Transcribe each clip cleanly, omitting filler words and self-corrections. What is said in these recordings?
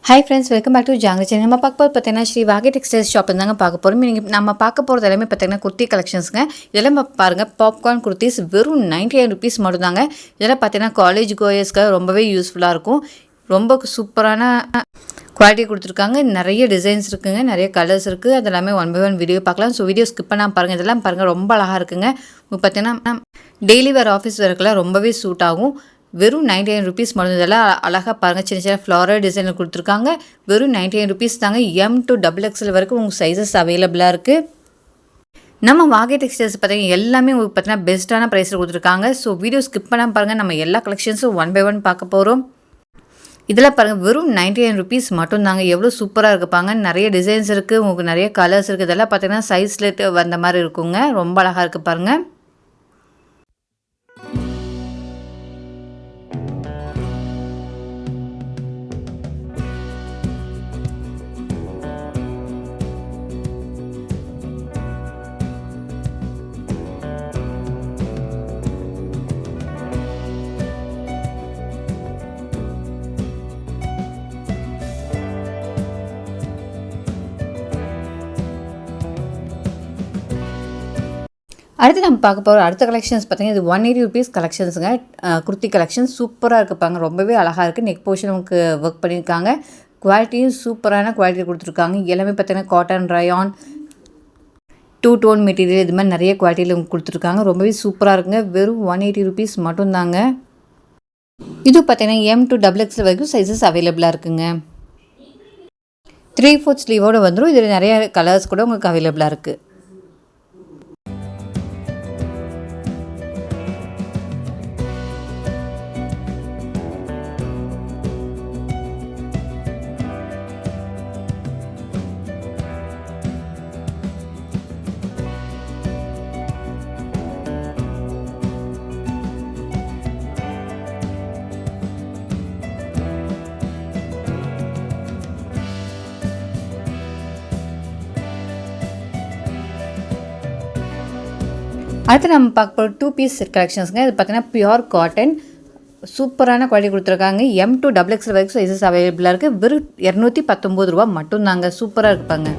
Hi friends, welcome back to Jangiri channel. நம்ம பார்க்க போகிறது பார்த்தீங்கன்னா ஸ்ரீ வாகை டெக்ஸ்டைல்ஸ் ஷாப் தாங்க பார்க்க போகிறோம். நீங்கள் நம்ம பார்க்க போகிறது எல்லாமே பார்த்தீங்கன்னா குர்த்தி கலெக்ஷன்ஸுங்க. இதெல்லாம் பாருங்கள், பாப்கார்ன் குர்த்திஸ் வெறும் 99 ருபீஸ் மட்டும் தாங்க. இதெல்லாம் பார்த்தீங்கன்னா காலேஜ் கோயர்ஸ்க்கு ரொம்பவே யூஸ்ஃபுல்லாக இருக்கும். ரொம்ப சூப்பரான குவாலிட்டி கொடுத்துருக்காங்க. நிறைய டிசைன்ஸ் இருக்குங்க, நிறைய கலர்ஸ் இருக்குது. அது எல்லாமே ஒன் பை ஒன் வீடியோ பார்க்கலாம். ஸோ வீடியோ ஸ்கிப் பண்ணாமல் பாருங்கள். இதெல்லாம் பாருங்கள், ரொம்ப அழகாக இருக்குங்க. பார்த்தீங்கன்னா டெய்லி வேர் ஆஃபீஸ் வேர்க்கெல்லாம் ரொம்பவே சூட் ஆகும். வெறும் 99 ருபீஸ் மட்டும். இதெல்லாம் அழகாக பாருங்கள், சின்ன சின்ன ஃப்ளாரல் டிசைனில் கொடுத்துருக்காங்க. வெறும் 99 ருபீஸ் தாங்க. M to XXL வரைக்கும் உங்கள் சைஸஸ் அவைலபிளாக இருக்குது. நம்ம வாகை டெக்ஸ்டைல்ஸ் பார்த்தீங்கன்னா எல்லாமே உங்களுக்கு பார்த்தீங்கன்னா பெஸ்ட்டான ப்ரைஸில் கொடுத்துருக்காங்க. ஸோ வீடியோ ஸ்கிப் பண்ணாமல் பாருங்கள். நம்ம எல்லா கலெக்ஷன்ஸும் ஒன் பை ஒன் பார்க்க போகிறோம். இதெல்லாம் பாருங்கள், வெறும் 99 ருபீஸ் மட்டும் தாங்க. எவ்வளோ சூப்பராக இருக்குப்பாங்க. நிறைய டிசைன்ஸ் இருக்குது, உங்களுக்கு நிறைய கலர்ஸ் இருக்குது. இதெல்லாம் பார்த்தீங்கன்னா சைஸில் வந்த மாதிரி இருக்குங்க. ரொம்ப அழகாக இருக்குது பாருங்கள். அடுத்து நம்ம பார்க்க போகிற அடுத்த கலெக்ஷன்ஸ் பார்த்தீங்கன்னா இது 180 ருபீஸ் கலெக்ஷன்ஸுங்க. குர்த்தி கலெக்ஷன் சூப்பராக இருக்குப்பாங்க. ரொம்பவே அழகாக இருக்குது. நெக் போர்ஷன் நமக்கு ஒர்க் பண்ணியிருக்காங்க. குவாலிட்டியும் சூப்பரான குவாலிட்டி கொடுத்துருக்காங்க. எல்லாமே பார்த்தீங்கன்னா காட்டன், ரயான், 2 டோன் மெட்டீரியல், இது மாதிரி நிறைய குவாலிட்டியில் கொடுத்துருக்காங்க. ரொம்பவே சூப்பராக இருக்குங்க. வெறும் 180 ருபீஸ் மட்டும்தாங்க. இது பார்த்தீங்கன்னா M to XXL வரைக்கும் சைஸஸ் அவைலபிளாக இருக்குங்க. 3/4 ஸ்லீவோடு வந்துடும். இதில் நிறைய கலர்ஸ் கூட உங்களுக்கு அவைலபிளாக இருக்குது. அடுத்து நம்ம பார்க்க போகிற 2 பீஸ் செட் கலெக்ஷன்ஸுங்க. இது பார்த்தீங்கன்னா பியூர் காட்டன், சூப்பரான குவாலிட்டி கொடுத்துருக்காங்க. M to XXL வரைக்கும் சைஸஸ் அவைலபிளாக இருக்குது. வெறும் 219 ரூபா மட்டும் தாங்க. சூப்பராக இருப்பாங்க.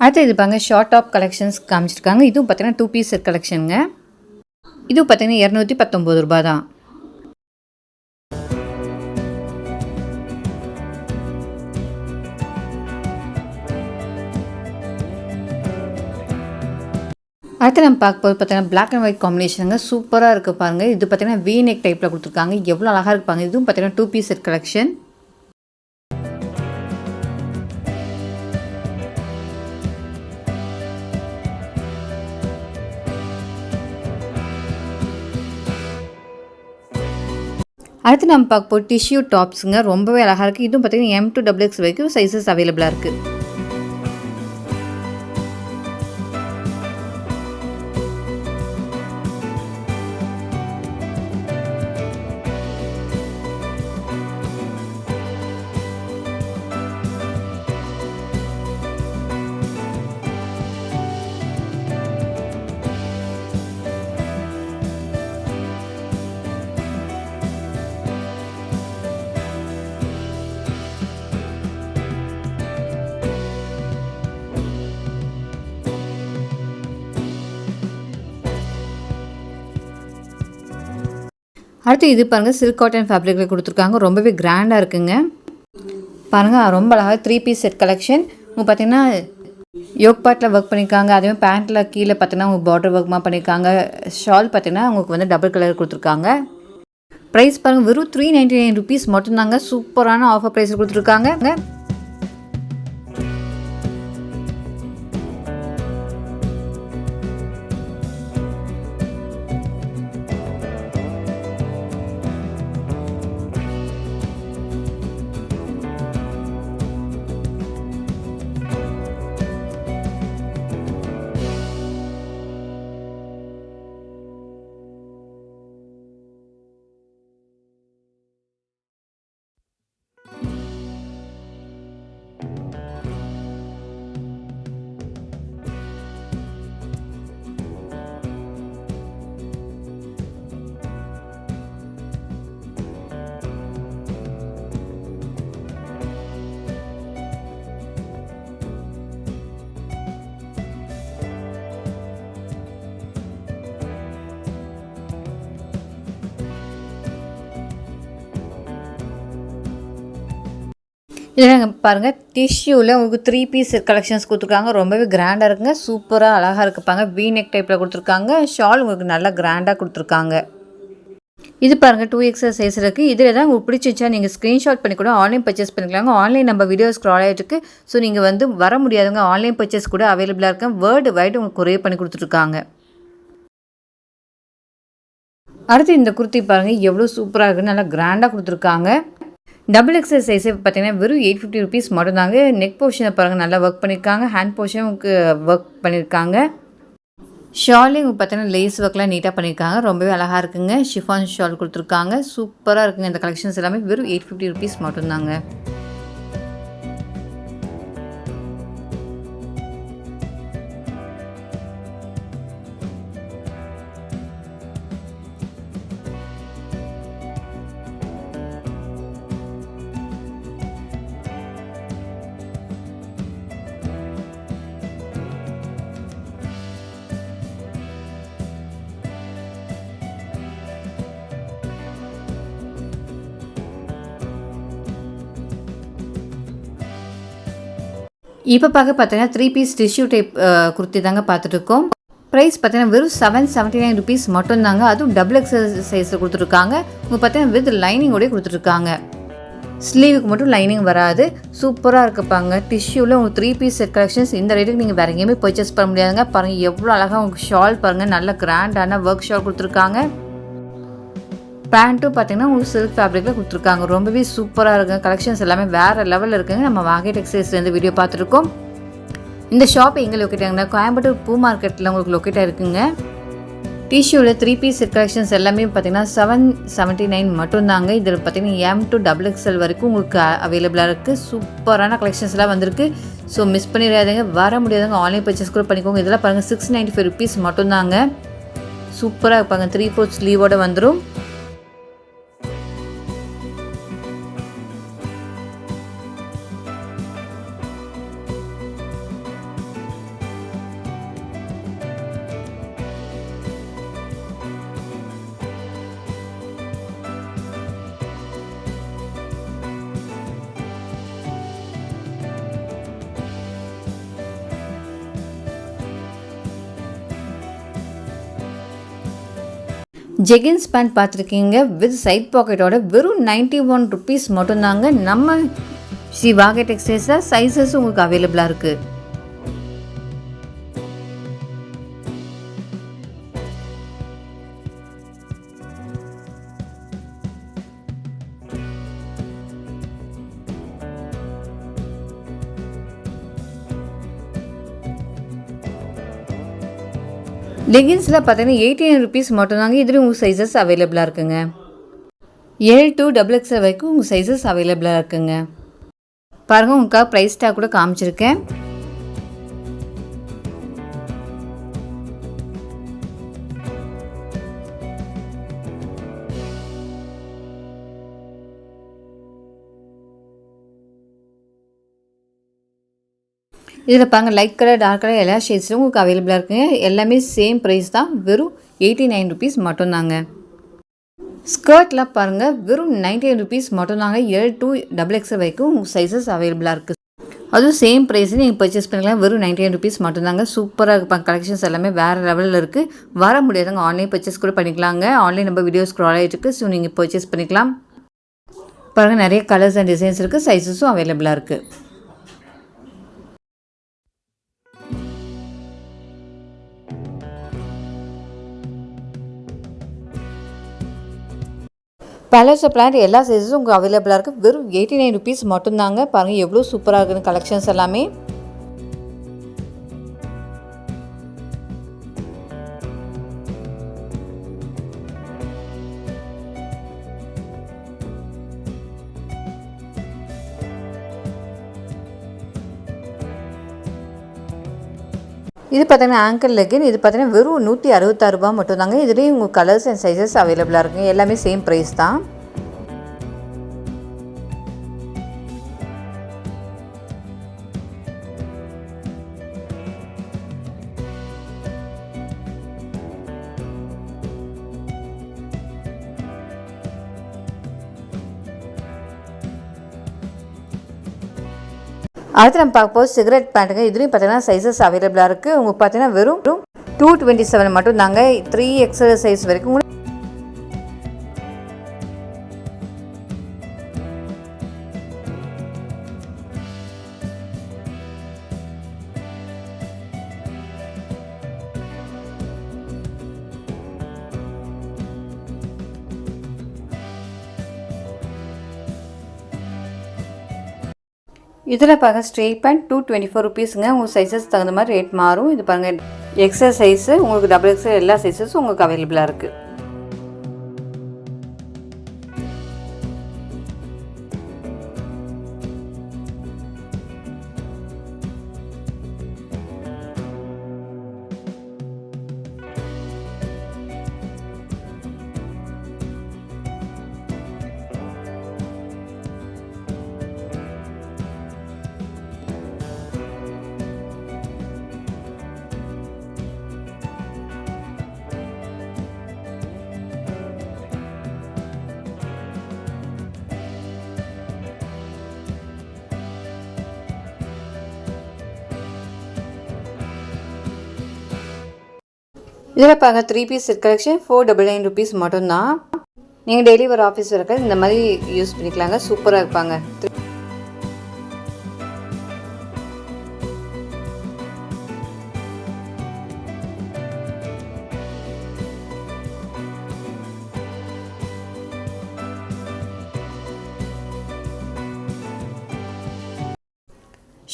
அடுத்து இது பாருங்க, ஷார்ட் டாப் கலெக்ஷன்ஸ் காமிச்சிருக்காங்க. இதுவும் பார்த்தீங்கன்னா 2 பீஸ் செட் கலெக்ஷனுங்க. இதுவும் பார்த்தீங்கன்னா 219 ரூபா தான். அடுத்து நம்ம பார்க்க போது பார்த்தீங்கன்னா பிளாக் அண்ட் ஒயிட் காம்பினேஷனுங்க. சூப்பராக இருக்குது பாருங்கள். இது பார்த்தீங்கன்னா V நெக் டைப்பில் கொடுத்துருக்காங்க. எவ்வளோ அழகாக இருப்பாங்க. இதுவும் பார்த்தீங்கன்னா 2 பீஸ் செட் கலெக்ஷன். அடுத்து நம்ம பார்க்க போகிற டிஷ்யூ டாப்ஸுங்க. ரொம்பவே அழகாக இருக்குது. இதுவும் பார்த்தீங்கன்னா M to XXL வரைக்கும் சைஸஸ் அவைலபிளாக இருக்குது. அடுத்து இது பாருங்கள், சில்க் காட்டன் ஃபேப்ரிக்கில் கொடுத்துருக்காங்க. ரொம்பவே கிராண்டாக இருக்குங்க. பாருங்கள், ரொம்ப அழகாக 3 பீஸ் செட் கலெக்ஷன். உங்களுக்கு பார்த்தீங்கன்னா யோக் பார்ட்டில் ஒர்க் பண்ணியிருக்காங்க. அதேமாதிரி பேண்ட்டில் கீழே பார்த்தீங்கன்னா உங்களுக்கு பார்டர் ஒர்க்மா பண்ணியிருக்காங்க. ஷால் பார்த்தீங்கன்னா உங்களுக்கு வந்து டபுள் கலர் கொடுத்துருக்காங்க. ப்ரைஸ் பாருங்கள், வெறும் 399 ருபீஸ் மட்டும்தாங்க. சூப்பரான ஆஃபர் ப்ரைஸ் கொடுத்துருக்காங்க. இதில் பாருங்கள் டிஷ்யூவில் உங்களுக்கு 3 பீஸ் கலெக்ஷன்ஸ் கொடுத்துருக்காங்க. ரொம்பவே கிராண்டாக இருக்குங்க. சூப்பராக அழகாக இருக்குப்பாங்க. வி நெக் டைப்பில் கொடுத்துருக்காங்க. ஷால் உங்களுக்கு நல்லா கிராண்டாக கொடுத்துருக்காங்க. இது பாருங்கள் 2XL சைஸ் இருக்குது. இதில் தான் உங்களுக்கு பிடிச்சிச்சா நீங்கள் ஸ்க்ரீன்ஷாட் பண்ணி கூட ஆன்லைன் பர்ச்சேஸ் பண்ணிக்கலாங்க. ஆன்லைன் நம்ம வீடியோ ஸ்க்ரால் ஆகிட்டு. ஸோ நீங்கள் வந்து வர முடியாதவங்க ஆன்லைன் பர்ச்சேஸ் கூட அவைலபிளாக இருக்குது. வேர்ல்டு வைடு உங்களுக்கு கொரியர் பண்ணி கொடுத்துருக்காங்க. அடுத்து இந்த குர்த்தி பாருங்கள் எவ்வளோ சூப்பராக இருக்குன்னு நல்லா கிராண்டாக கொடுத்துருக்காங்க. XXL சைஸே பார்த்தீங்கன்னா வெறும் 850 ருபீஸ் மட்டும்தாங்க. நெக் போர்ஷனை பாருங்கள் நல்லா ஒர்க் பண்ணியிருக்காங்க. ஹேண்ட் போர்ஷனுக்கு ஒர்க் பண்ணியிருக்காங்க. ஷாலே உங்களுக்கு பார்த்தீங்கன்னா லேஸ் ஒர்க்லாம் நீட்டாக பண்ணியிருக்காங்க. ரொம்பவே அழகாக இருக்குங்க. ஷிஃபான் ஷால் கொடுத்துருக்காங்க. சூப்பராக இருக்குங்க. இந்த கலெக்ஷன்ஸ் எல்லாமே வெறும் 850 ருபீஸ் மட்டும்தாங்க. இப்போ பார்த்தீங்கன்னா 3 பீஸ் டிஷ்யூ டைப் குர்த்தி தாங்க பார்த்துட்ருக்கோம். ப்ரைஸ் பார்த்தீங்கன்னா வெறும் 779 ருபீஸ் மட்டும்தாங்க. அதுவும் XXL சைஸில் கொடுத்துருக்காங்க. உங்களுக்கு பார்த்தீங்கன்னா வித் லைனிங்கோடய கொடுத்துருக்காங்க. ஸ்லீவுக்கு மட்டும் லைனிங் வராது. சூப்பராக இருக்குப்பாங்க. டிஷ்யூவில் உங்களுக்கு 3 பீஸ் செட் கலெக்ஷன்ஸ் இந்த ரேட்டுக்கு நீங்கள் வேறு எங்கேயுமே பர்ச்சேஸ் பண்ண முடியாதுங்க. பாருங்கள் எவ்வளோ அழகாக உங்களுக்கு ஷால் பாருங்கள். நல்ல கிராண்டான ஒர்க் ஷால் கொடுத்துருக்காங்க. பேண்ட்டும் பார்த்தீங்கன்னா உங்களுக்கு சில்க் ஃபேப்ரிக்கில் கொடுத்துருக்காங்க. ரொம்பவே சூப்பராக இருக்குங்க. கலெக்ஷன்ஸ் எல்லாமே வேறு லெவலில் இருக்குங்க. நம்ம வாகை டெக்ஸ்டைல்ஸ்லேருந்து வீடியோ பார்த்துருக்கோம். இந்த ஷாப் எங்கே லொக்கேட் ஆகுங்கன்னா கோயம்புத்தூர் பூ மார்க்கெட்டில் உங்களுக்கு லொக்கேட் ஆகிருக்குங்க. டிஷ்யூவில் 3 பீஸ் செட் கலெக்ஷன்ஸ் எல்லாமே பார்த்தீங்கன்னா 779 மட்டும்தாங்க. இதில் பார்த்தீங்கன்னா M to XXL வரைக்கும் உங்களுக்கு அவைலபிளாக இருக்குது. சூப்பரான கலெக்ஷன்ஸ்லாம் வந்திருக்கு. ஸோ மிஸ் பண்ணிடாதீங்க. வர முடியாதவங்க ஆன்லைன் பர்ச்சேஸ் கூட பண்ணிக்கோங்க. இதெல்லாம் பாருங்கள் 695 ருபீஸ் மட்டும்தாங்க. சூப்பராக இருப்பாங்க. 3/4 ஸ்லீவோடு வந்துடும். ஜெகின்ஸ் பேண்ட் பார்த்துருக்கீங்க வித் சைட் பாக்கெட்டோட வெறும் 91 ருபீஸ் மட்டும்தாங்க. நம்ம ஸ்ரீ வாகை டெக்ஸ்டைல்ஸில் சைஸஸ் உங்களுக்கு அவைலபிளாக இருக்குது. லெகின்ஸில் பார்த்தீங்கன்னா 89 ருபீஸ் மட்டும்தாங்க. இதுலேயும் உங்கள் சைஸஸ் அவைலபிளாக இருக்குங்க. L to XXL வரைக்கும் உங்கள் சைஸஸ் அவைலபிளாக இருக்குங்க. பாருங்கள் உங்களுக்காக ப்ரைஸ் டேக் கூட காமிச்சிருக்கேன். இதில் பாருங்கள் லைட் கலர் டார்க் கலர் எல்லா ஷேட்ஸ்லையும் உங்களுக்கு அவைலபிளாக இருக்குங்க. எல்லாமே சேம் ப்ரைஸ் தான். வெறும் 89 ருபீஸ் மட்டும்தாங்க. ஸ்கர்ட்லாம் பாருங்கள் வெறும் 99 ருபீஸ் மட்டும்தாங்க. L to XXL வரைக்கும் உங்கள் சைஸஸ் அவைலபிளாக இருக்குது. அதுவும் சேம் ப்ரைஸ் நீங்கள் பர்ச்சேஸ் பண்ணிக்கலாம். வெறும் 99 ருபீஸ் மட்டும்தாங்க. சூப்பராக இருப்பாங்க. கலெக்ஷன்ஸ் எல்லாமே வேறு லெவலில் இருக்குது. வர முடியாதவங்க ஆன்லைன் பர்ச்சேஸ் கூட பண்ணிக்கலாங்க. ஆன்லைன் நம்ம வீடியோ ஸ்க்ரால் ஆகிட்டு இருக்குது. ஸோ நீங்கள் பர்ச்சேஸ் பண்ணிக்கலாம். பாருங்கள் நிறைய கலர்ஸ் அண்ட் டிசைன்ஸ் இருக்குது. சைஸஸும் அவைலபிளாக இருக்குது. பேலோஸோ பிளான்ட் எல்லா சைஸஸும் உங்களுக்கு அவைலபிளாக இருக்குது. வெறும் 89 ருபீஸ் மட்டும்தாங்க. பாருங்கள் எவ்வளோ சூப்பராக இருக்குன்னு கலெக்ஷன்ஸ் எல்லாமே. இது பார்த்தீங்கன்னா ஆங்கர் லெகின். இது பார்த்தீங்கன்னா வெறும் 166 ரூபா மட்டும்தாங்க. இதுலேயும் உங்கள் கலர்ஸ் அண்ட் சைஸஸ் அவைலபிளாக இருக்குங்க. எல்லாமே சேம் ப்ரைஸ் தான். அடுத்து நம்ம பார்க்க போது சிகரெட் பேண்ட்டுங்க. இதுலேயும் பார்த்தீங்கன்னா சைஸஸ் அவைலபிளாக இருக்குது. உங்களுக்கு பார்த்தீங்கன்னா வெறும் 227 மட்டும் தாங்க. 3XL சைஸ் வரைக்கும். இதில் பாருங்கள் ஸ்ட்ரெயிட் பேண்ட் 224 ருபீஸுங்க. உங்கள் சைஸஸ் தகுந்த மாதிரி ரேட் மாறும். இது பாருங்கள் எக்ஸல் சைஸு, உங்களுக்கு டபுள் எக்ஸல் எல்லா சைஸஸும் உங்களுக்கு அவைலபிளாக இருக்குது. இதில் பாருங்கள் 3 பீஸ் செட் கலெக்ஷன் 499 ருபீஸ் மட்டும்தான். நீங்கள் டெய்லி ஒரு ஆஃபீஸ் இருக்க இந்த மாதிரி யூஸ் பண்ணிக்கலாங்க. சூப்பராக இருப்பாங்க.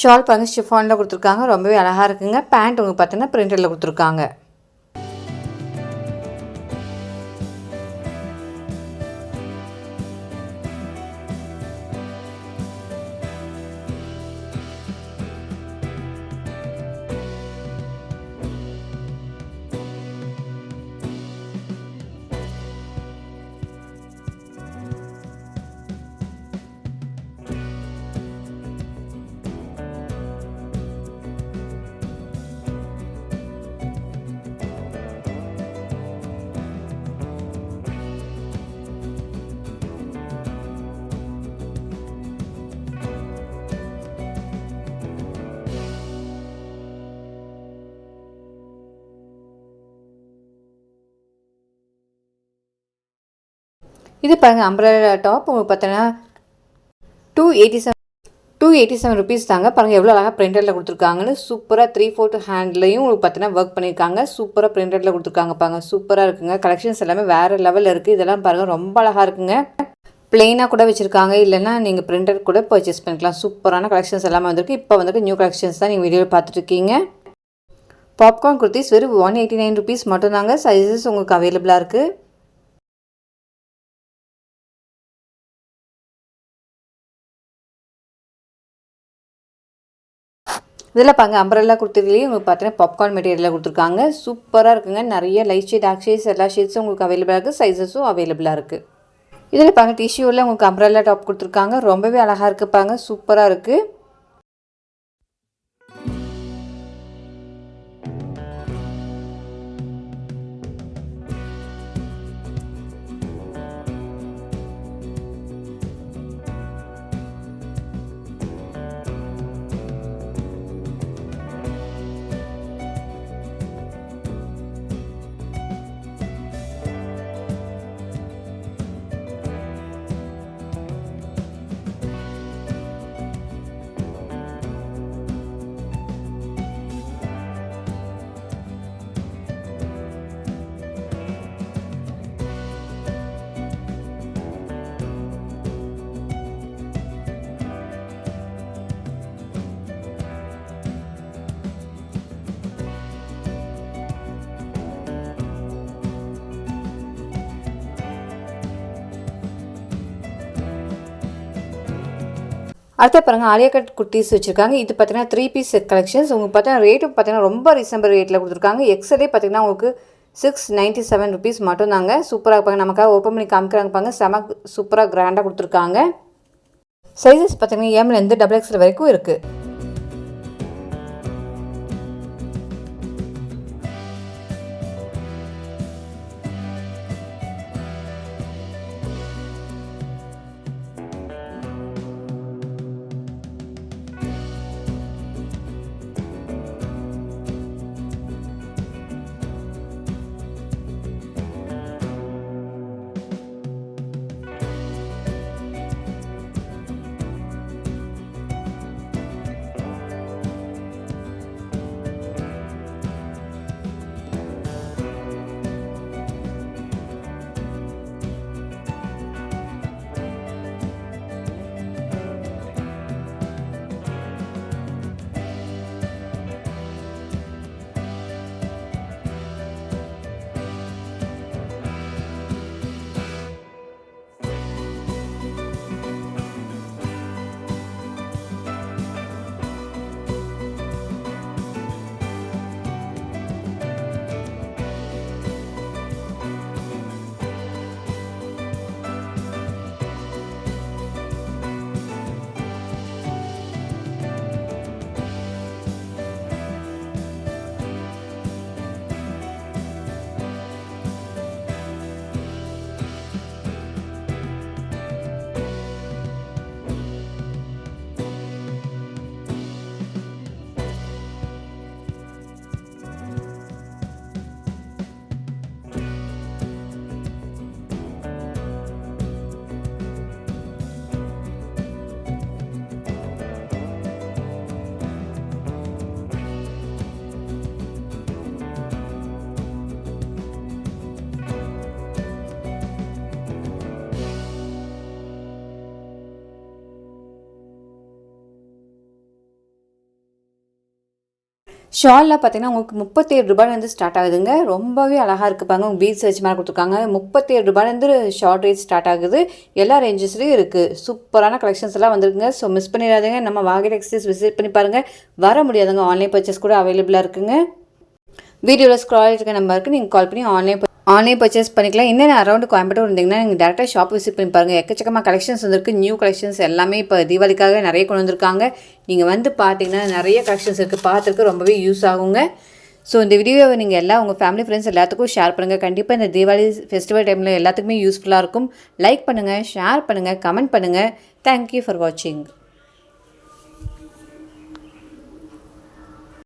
ஷால் பாருங்கள் ஷிஃபானில் கொடுத்துருக்காங்க. ரொம்பவே அழகாக இருக்குங்க. பேண்ட் உங்களுக்கு பார்த்தீங்கன்னா பிரிண்டரில் கொடுத்துருக்காங்க. இது பாருங்கள் அம்ப்ரெல்லா டாப். உங்களுக்கு பார்த்தீங்கன்னா 287 ருபீஸ் தாங்க. பாருங்கள் எவ்வளோ அழகாக பிரிண்டரில் கொடுத்துருக்காங்கன்னு. சூப்பராக 3/4 ஹேண்ட்லையும் உங்களுக்கு பார்த்தீங்கன்னா ஒர்க் பண்ணியிருக்காங்க. சூப்பராக பிரிண்டரில் கொடுத்துருக்காங்க. பாருங்கள் சூப்பராக இருக்குங்க. கலெக்ஷன்ஸ் எல்லாமே வேறு லெவலில் இருக்குது. இதெல்லாம் பாருங்கள் ரொம்ப அழகாக இருக்குங்க. பிளெயினாக கூட வச்சுருக்காங்க. இல்லைன்னா நீங்கள் பிரிண்டர் கூட பர்ச்சேஸ் பண்ணிக்கலாம். சூப்பரான கலெக்ஷன்ஸ் எல்லாமே வந்திருக்கு. இப்போ வந்துட்டு நியூ கலெக்ஷன்ஸ் தான் நீங்கள் வீடியோவில் பார்த்துட்ருக்கீங்க. பாப்கார்ன் குர்த்திஸ் வெறும் 189 ருபீஸ் மட்டும்தாங்க. சைஸஸ் உங்களுக்கு அவைலபிளாக இருக்குது. இதில் பாருங்கள் அம்ப்ரெல்லா குர்த்திலேயே உங்களுக்கு பார்த்தீங்கன்னா பாப்கார்ன் மெட்டீரியலில் கொடுத்துருக்காங்க. சூப்பராக இருக்குங்க. நிறைய லைட் ஷேட், டார்க் ஷேட்ஸ் எல்லா ஷேட்ஸும் உங்களுக்கு அவைலபிளாக இருக்குது. சைஸஸும் அவைலபிளாக இருக்குது. இதில் பாருங்கள் டிஷ்யூவில் உங்களுக்கு அம்ப்ரெல்லா டாப் கொடுத்துருக்காங்க. ரொம்பவே அழகாக இருக்குது. பாருங்கள் சூப்பராக இருக்குது. அடுத்த பாருங்கள் ஆலியா கட் குர்த்திஸ் வச்சுருக்காங்க. இது பார்த்தீங்கன்னா 3 பீஸ் செட் கலெக்ஷன்ஸ். உங்களுக்கு பார்த்தீங்கன்னா ரேட்டும் பார்த்தீங்கன்னா ரொம்ப ரீசனபிள் ரேட்டில் கொடுத்துருக்காங்க. எக்ஸலே பார்த்தீங்கன்னா உங்களுக்கு 697 ருபீஸ் மட்டும் தாங்க. சூப்பராக இருப்பாங்க. நமக்காக ஓப்பன் பண்ணி காமிக்கிறாங்க பாருங்க. செம சூப்பராக கிராண்டாக கொடுத்துருக்காங்க. சைஸஸ் பார்த்தீங்கன்னா எம்லேருந்து XXL வரைக்கும் இருக்குது. ஷால்லாம் பார்த்தீங்கன்னா உங்களுக்கு ரூ. 37 ஸ்டார்ட் ஆகுதுங்க. ரொம்பவே அழகாக இருக்குது பாருங்க. உங்கள் பீட்ஸ் வச்சு மாதிரி கொடுத்துருக்காங்க. ரூ. 37 ஷார்ட் ரேட் ஸ்டார்ட் ஆகுது. எல்லா ரேஞ்சஸ்லேயும் இருக்குது. சூப்பரான கலெக்ஷன்ஸ் எல்லாம் வந்துருக்குங்க. ஸோ மிஸ் பண்ணிடாதீங்க. நம்ம வாகை டெக்ஸ்டைல்ஸ் விசிட் பண்ணி பாருங்கள். வர முடியாதுங்க, ஆன்லைன் பர்ச்சேஸ் கூட அவைலபிளாக இருக்குங்க. வீடியோவில் ஸ்க்ரால் இருக்க நம்பருக்கு நீங்கள் கால் பண்ணி ஆன்லைன் பர்ச்சேஸ் பண்ணிக்கலாம். இன்னும் அரௌண்ட் கோயம்புத்தூர் இருந்தீங்கன்னா நீங்கள் டேரெக்டாக ஷாப் விசிட் பண்ணி பாருங்கள். எக்கச்சக்கமாக கலெக்ஷன்ஸ் வந்துருக்கு. நியூ கலெக்ஷன்ஸ் எல்லாமே இப்போ தீபாவளிக்காக நிறைய கொண்டு வந்திருக்காங்க. நீங்கள் வந்து பார்த்தீங்கன்னா நிறைய கலெக்ஷன்ஸ் இருக்குது. பார்த்துருக்கு ரொம்பவே யூஸ் ஆகுங்க. ஸோ இந்த வீடியோவை நீங்கள் எல்லாம் உங்கள் ஃபேமிலி ஃப்ரெண்ட்ஸ் எல்லாத்துக்கும் ஷேர் பண்ணுங்கள். கண்டிப்பாக இந்த தீபாவளி ஃபெஸ்டிவல் டைமில் எல்லாத்துக்குமே யூஸ்ஃபுல்லாக இருக்கும். லைக் பண்ணுங்கள், ஷேர் பண்ணுங்கள், கமெண்ட் பண்ணுங்கள். தேங்க்யூ ஃபார் வாட்சிங்.